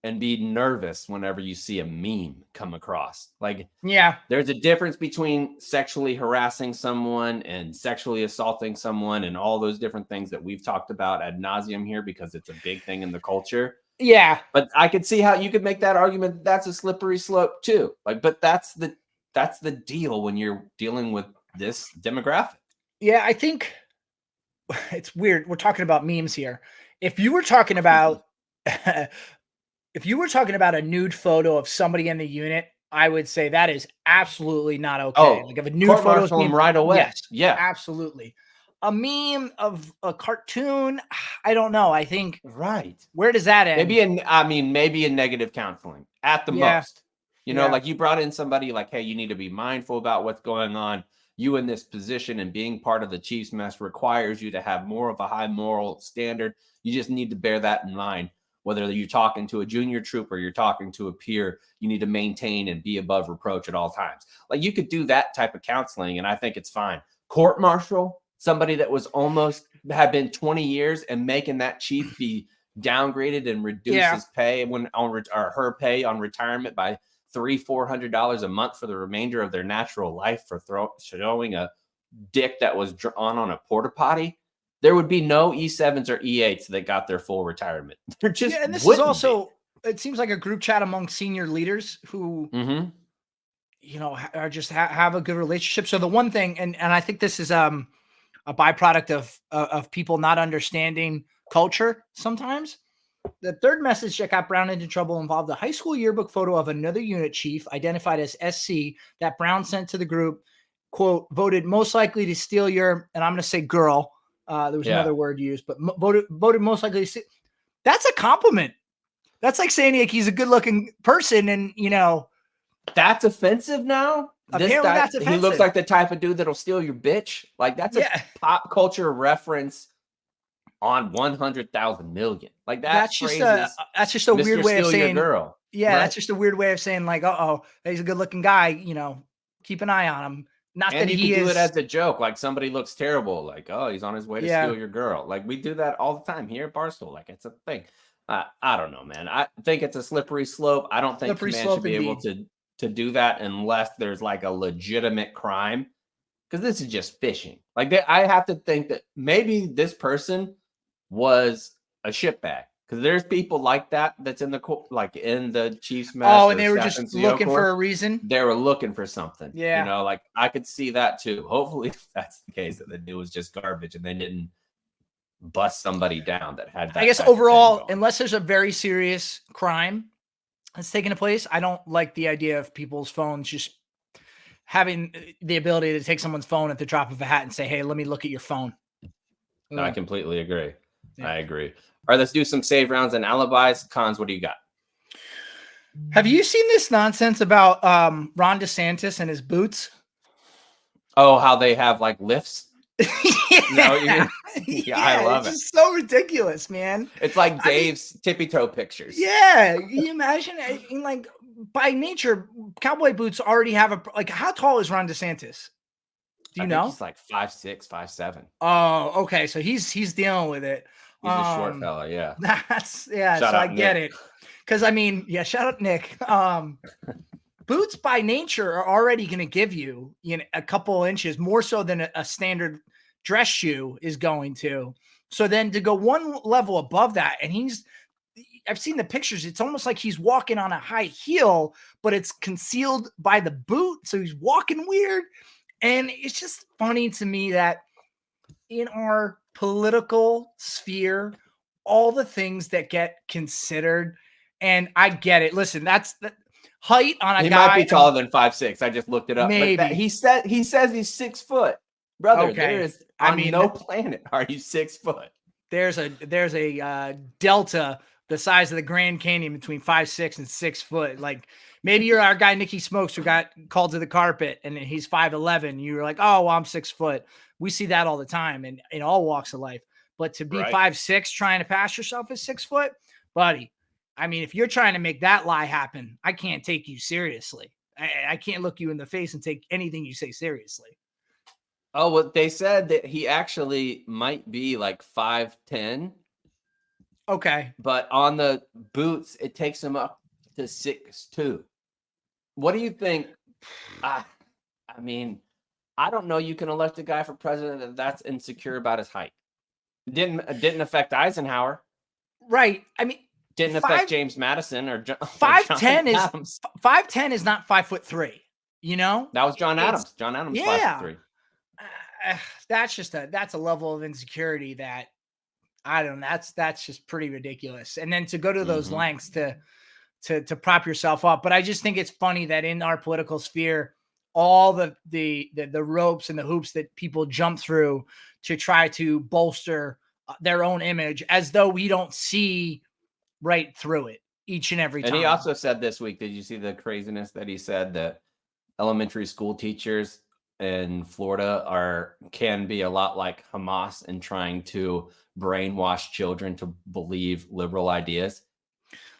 and be nervous whenever you see a meme come across. Like, there's a difference between sexually harassing someone and sexually assaulting someone and all those different things that we've talked about ad nauseum here because it's a big thing in the culture. Yeah. But I could see how you could make that argument. That's a slippery slope too. Like, but that's the deal when you're dealing with this demographic. Yeah, I think it's weird. We're talking about memes here. If you were talking about a nude photo of somebody in the unit, I would say that is absolutely not okay. Oh, like if a nude photo is being right away. Yes, yeah, absolutely. A meme of a cartoon, I don't know. I think where does that end? Maybe in negative counseling at the most. You know, like you brought in somebody like, hey, you need to be mindful about what's going on. You in this position and being part of the Chiefs mess requires you to have more of a high moral standard. You just need to bear that in mind. Whether you're talking to a junior troop or you're talking to a peer, you need to maintain and be above reproach at all times. Like you could do that type of counseling, and I think it's fine. Court martial, somebody that was almost had been 20 years and making that chief be downgraded and reduce his pay or her pay on retirement by $300-400 a month for the remainder of their natural life for showing a dick that was drawn on a porta potty, there would be no E7s or E8s that got their full retirement. They're just and this is also it seems like a group chat among senior leaders who you know are just have a good relationship. So the one thing, and I think this is a byproduct of people not understanding culture sometimes. The third message that got Brown into trouble involved a high school yearbook photo of another unit chief identified as SC that Brown sent to the group, quote, voted most likely to steal your, and I'm going to say girl. There was another word used, but voted most likely to steal. That's a compliment. That's like saying like he's a good looking person. And, you know, that's offensive now. Apparently that's offensive. He looks like the type of dude that'll steal your bitch. Like that's a pop culture reference on 100,000 million. Like that's just a weird way of saying girl. Yeah, right? That's just a weird way of saying like, he's a good looking guy. You know, keep an eye on him. Not and that you can do it as a joke. Like somebody looks terrible. Like, oh, he's on his way to steal your girl. Like we do that all the time here at Barstool. Like it's a thing. I don't know, man. I think it's a slippery slope. I don't think Command should be able to do that unless there's like a legitimate crime. Because this is just fishing. Like I have to think that maybe this person was a shitbag. Because there's people like that's in the Chiefs mess. Oh, and they were just looking for a reason. They were looking for something. Yeah, you know, like I could see that too. Hopefully, that's the case that the dude was just garbage and they didn't bust somebody down that had that. I guess overall, unless there's a very serious crime that's taking place, I don't like the idea of people's phones just having the ability to take someone's phone at the drop of a hat and say, "Hey, let me look at your phone." No, I completely agree. Yeah. I agree. All right, let's do some save rounds and alibis. Cons, what do you got? Have you seen this nonsense about Ron DeSantis and his boots? Oh, how they have like lifts? Yeah, I love it. It's so ridiculous, man. It's like Dave's tippy toe pictures. Yeah, can you imagine? Like by nature, cowboy boots already have how tall is Ron DeSantis? Do you know? He's like 5'6", 5'7". Oh, okay. So he's dealing with it. He's a short fella, yeah. Shout out I get Nick. It. Because I mean, shout out Nick. Boots by nature are already going to give you, a couple inches more so than a standard dress shoe is going to. So then to go one level above that, and I've seen the pictures. It's almost like he's walking on a high heel, but it's concealed by the boot. So he's walking weird. And it's just funny to me that in our political sphere, all the things that get considered, and I get it. Listen, that's the height on a guy. He might be taller than 5'6". I just looked it up. Maybe he says he's 6 foot, brother. Okay. There is no planet are you 6 foot. There's a delta the size of the Grand Canyon between 5'6" and 6 foot. Like maybe you're our guy Nicky Smokes who got called to the carpet and he's 5'11". You're like, oh, well, I'm 6 foot. We see that all the time in all walks of life. But to be 5'6" trying to pass yourself as 6 foot, buddy. I mean, if you're trying to make that lie happen, I can't take you seriously. I can't look you in the face and take anything you say seriously. Oh, well, they said that he actually might be like 5'10". Okay. But on the boots, it takes him up to 6'2". What do you think? I mean, I don't know. You can elect a guy for president that's insecure about his height. Didn't affect Eisenhower. Right. I mean, didn't affect James Madison or 5'10" is 5'10" is not 5'3". You know, that was John Adams. John Adams, 5'3". That's a level of insecurity that I don't know. That's just pretty ridiculous. And then to go to those lengths to prop yourself up. But I just think it's funny that in our political sphere, all the ropes and the hoops that people jump through to try to bolster their own image, as though we don't see right through it each and every time. And he also said this week, did you see the craziness that he said that elementary school teachers in Florida can be a lot like Hamas in trying to brainwash children to believe liberal ideas?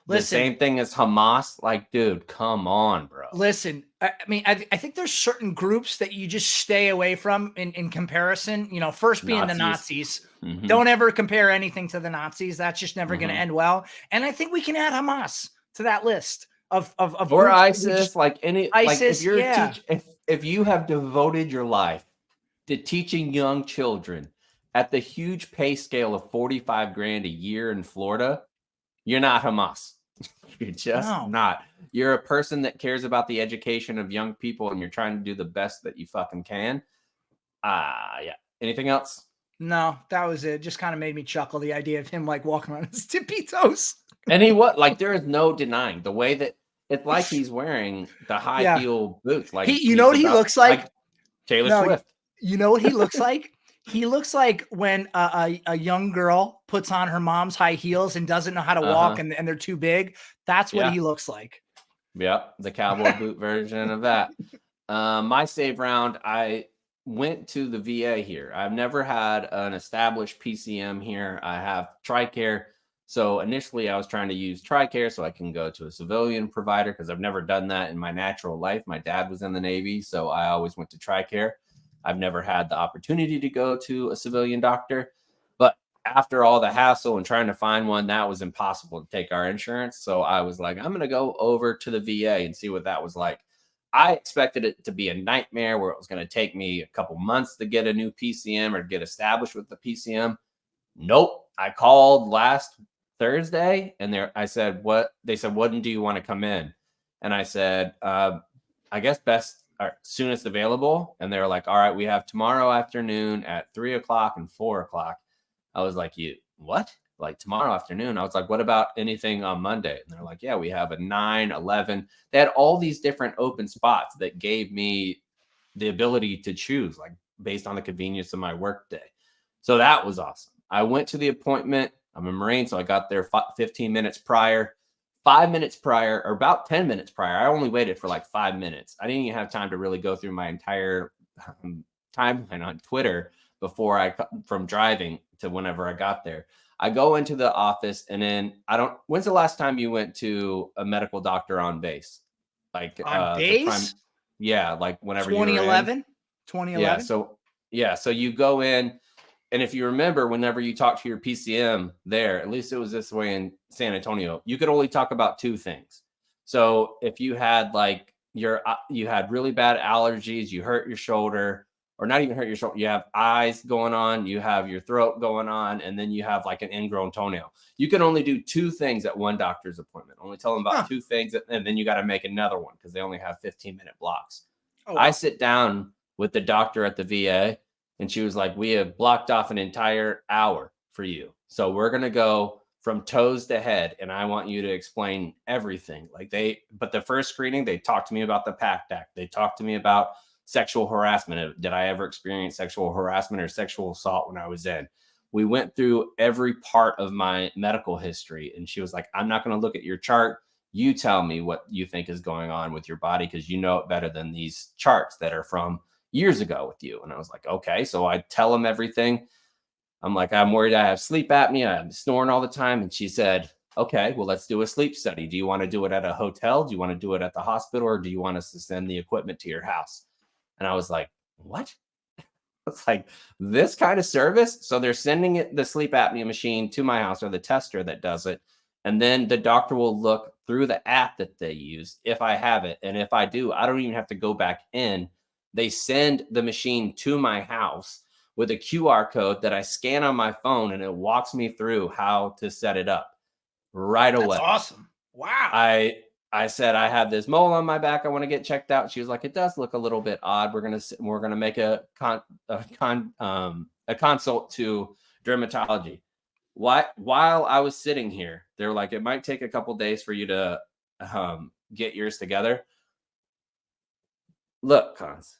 The same thing as Hamas. Like, dude, come on, bro. Listen, I mean, I think there's certain groups that you just stay away from in comparison. You know, first being the Nazis. Mm-hmm. Don't ever compare anything to the Nazis. That's just never going to end well. And I think we can add Hamas to that list of or ISIS, like any ISIS. Like if you're if you have devoted your life to teaching young children at the huge pay scale of 45 grand a year in Florida, you're not Hamas. You're just not. You're a person that cares about the education of young people, and you're trying to do the best that you fucking can. Yeah. Anything else? No, that was it. Just kind of made me chuckle, the idea of him like walking around his tippy toes. And he what? Like, there is no denying the way that it's like he's wearing the high heel boots. Like, you know what he looks like? Taylor Swift. You know what he looks like? He looks like when a young girl puts on her mom's high heels and doesn't know how to walk, and they're too big. That's what he looks like. Yep, the cowboy boot version of that. My save round, I went to the VA here. I've never had an established PCM here. I have TRICARE. So initially I was trying to use TRICARE so I can go to a civilian provider because I've never done that in my natural life. My dad was in the Navy, so I always went to TRICARE. I've never had the opportunity to go to a civilian doctor, but after all the hassle and trying to find one, that was impossible to take our insurance. So I was like, I'm going to go over to the VA and see what that was like. I expected it to be a nightmare where it was going to take me a couple months to get a new PCM or get established with the PCM. Nope. I called last Thursday and I said, what? They said, when do you want to come in? And I said, I guess best soonest available. And they were like, all right, we have tomorrow afternoon at 3 o'clock and 4 o'clock. I was like, what? Like tomorrow afternoon? I was like, what about anything on Monday? And they're like, yeah, we have a 9, 11. They had all these different open spots that gave me the ability to choose, like based on the convenience of my work day. So that was awesome. I went to the appointment. I'm a Marine, so I got there 15 minutes prior. 5 minutes prior, or about 10 minutes prior, I only waited for like 5 minutes. I didn't even have time to really go through my entire timeline on Twitter before from driving to whenever I got there. I go into the office and then when's the last time you went to a medical doctor on base? Like on base? Like whenever 2011? 2011? So you go in. And if you remember, whenever you talk to your PCM there, at least it was this way in San Antonio, you could only talk about 2 things. So if you had like you had really bad allergies, you hurt your shoulder, or not even hurt your shoulder, you have eyes going on, you have your throat going on, and then you have like an ingrown toenail. You can only do 2 things at one doctor's appointment. Only tell them about 2 things, and then you got to make another one because they only have 15-minute blocks. Oh, wow. I sit down with the doctor at the VA. And she was like, we have blocked off an entire hour for you. So we're going to go from toes to head. And I want you to explain everything. But the first screening, they talked to me about the PACT Act. They talked to me about sexual harassment. Did I ever experience sexual harassment or sexual assault when I was in? We went through every part of my medical history. And she was like, I'm not going to look at your chart. You tell me what you think is going on with your body because you know it better than these charts that are from years ago with you. And I was like, okay. So I tell them everything. I'm like, I'm worried I have sleep apnea. I'm snoring all the time. And she said, okay, well, let's do a sleep study. Do you want to do it at a hotel? Do you want to do it at the hospital? Or do you want us to send the equipment to your house? And I was like, what? It's like this kind of service. So they're sending the sleep apnea machine to my house, or the tester that does it. And then the doctor will look through the app that they use if I have it. And if I do, I don't even have to go back in. They send the machine to my house with a QR code that I scan on my phone, and it walks me through how to set it up right away. That's awesome. Wow. I said, I have this mole on my back. I want to get checked out. She was like, it does look a little bit odd. We're going to make a consult to dermatology. While I was sitting here, they were like, it might take a couple days for you to get yours together. Look, Cons,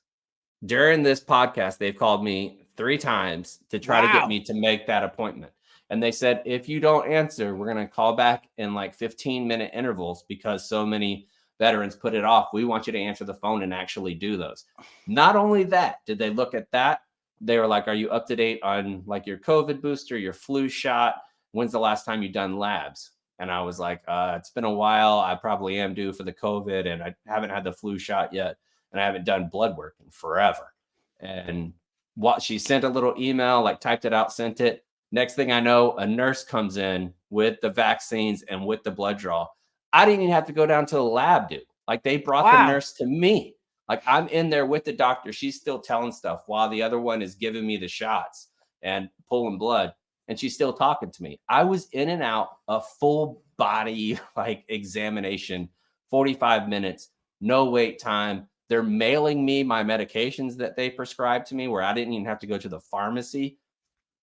during this podcast, they've called me 3 times to try to get me to make that appointment. And they said, if you don't answer, we're going to call back in like 15-minute intervals because so many veterans put it off. We want you to answer the phone and actually do those. Not only that, did they look at that? They were like, are you up to date on like your COVID booster, your flu shot? When's the last time you've done labs? And I was like, it's been a while. I probably am due for the COVID, and I haven't had the flu shot yet, and I haven't done blood work in forever. And what she sent a little email, like typed it out, sent it. Next thing I know, a nurse comes in with the vaccines and with the blood draw. I didn't even have to go down to the lab, dude. Like they brought the Wow. nurse to me. Like I'm in there with the doctor. She's still telling stuff while the other one is giving me the shots and pulling blood, and she's still talking to me. I was in and out a full body like examination, 45 minutes, no wait time. They're mailing me my medications that they prescribed to me where I didn't even have to go to the pharmacy.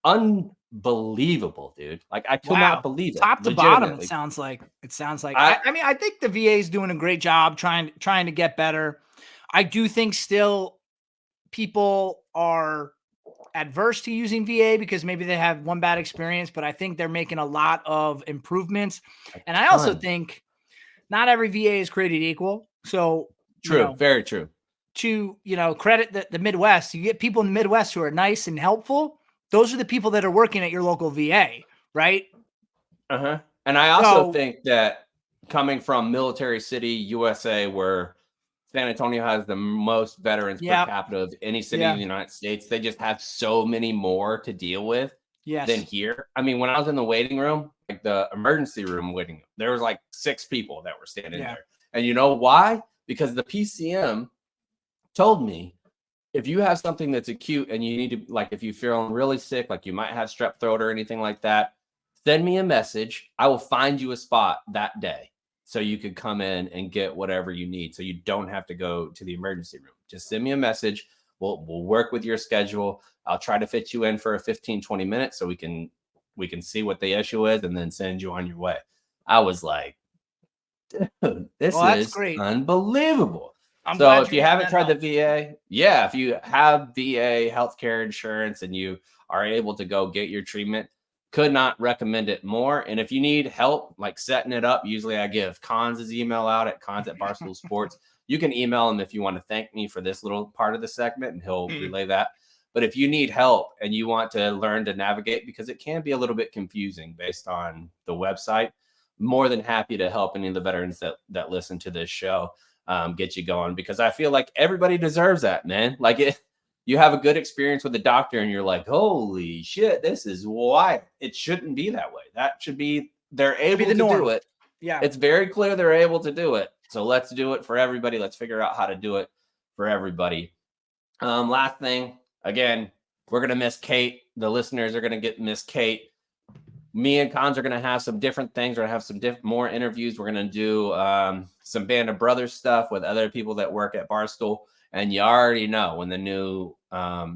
Unbelievable, dude. Like I could not Wow. believe it. Top to bottom, it Legitimately. sounds like. It sounds like. I I mean, I think the VA is doing a great job trying to get better. I do think still people are adverse to using VA because maybe they have one bad experience, but I think they're making a lot of improvements. a And I also ton. think not every VA is created equal. So, True, very true. to, credit the Midwest, you get people in the Midwest who are nice and helpful. Those are the people that are working at your local VA, right? Uh-huh. And I also So, think that coming from Military City, USA, where San Antonio has the most veterans per yeah, capita of any city in yeah, the United States, they just have so many more to deal with than yes, here. I mean, when I was in the waiting room, like the emergency room waiting, there was like 6 people that were standing yeah, there. And you know why? Because the PCM told me if you have something that's acute and you need to, like, if you're feeling really sick, like you might have strep throat or anything like that, send me a message. I will find you a spot that day so you could come in and get whatever you need. So you don't have to go to the emergency room. Just send me a message. We'll work with your schedule. I'll try to fit you in for a 15, 20 minutes so we can see what the issue is and then send you on your way. I was like, dude, this well, that's is great. unbelievable. I'm So glad if you're you getting haven't that tried the help. VA, yeah, if you have VA healthcare insurance and you are able to go get your treatment, could not recommend it more. And if you need help, like setting it up, usually I give Cons' email out at Barstool Sports. You can email him if you want to thank me for this little part of the segment, and he'll relay that. But if you need help and you want to learn to navigate, because it can be a little bit confusing based on the website, more than happy to help any of the veterans that listen to this show get you going, because I feel like everybody deserves that, man. Like you have a good experience with the doctor and you're like, holy shit, this is why it shouldn't be that way. That should be, they're Should be able the to do norm. it. Yeah. It's very clear they're able to do it. So let's do it for everybody. Let's figure out how to do it for everybody. Last thing, again, we're going to miss Kate. The listeners are going to miss Kate. Me and Cons are going to have some different things. We're going to have some more interviews. We're going to do some Band of Brothers stuff with other people that work at Barstool. And you already know when the new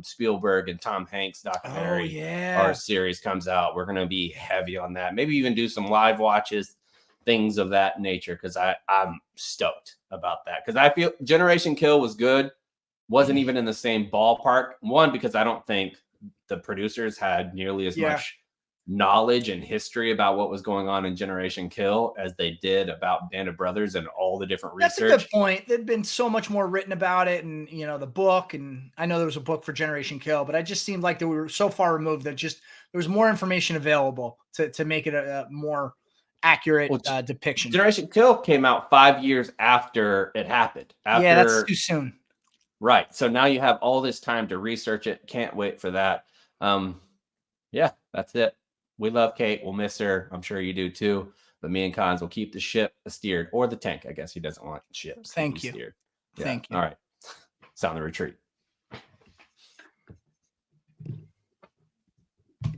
Spielberg and Tom Hanks documentary or series comes out, we're going to be heavy on that. Maybe even do some live watches, things of that nature, because I'm stoked about that. Because I feel Generation Kill was good. Wasn't even in the same ballpark. One, because I don't think the producers had nearly as much knowledge and history about what was going on in Generation Kill as they did about Band of Brothers and all the different That's a research. good point. There'd been so much more written about it, and the book, and I know there was a book for Generation Kill, but I just seemed like that we were so far removed that just there was more information available to make it a more accurate depiction. Generation Kill came out 5 years after it happened. Yeah, that's too soon. Right. So now you have all this time to research it. Can't wait for that. Yeah, that's it. We love Kate. We'll miss her. I'm sure you do too. But me and Cons will keep the ship steered, or the tank. I guess he doesn't want ships. Thank you. Steered. Thank you. All right. Sound the retreat.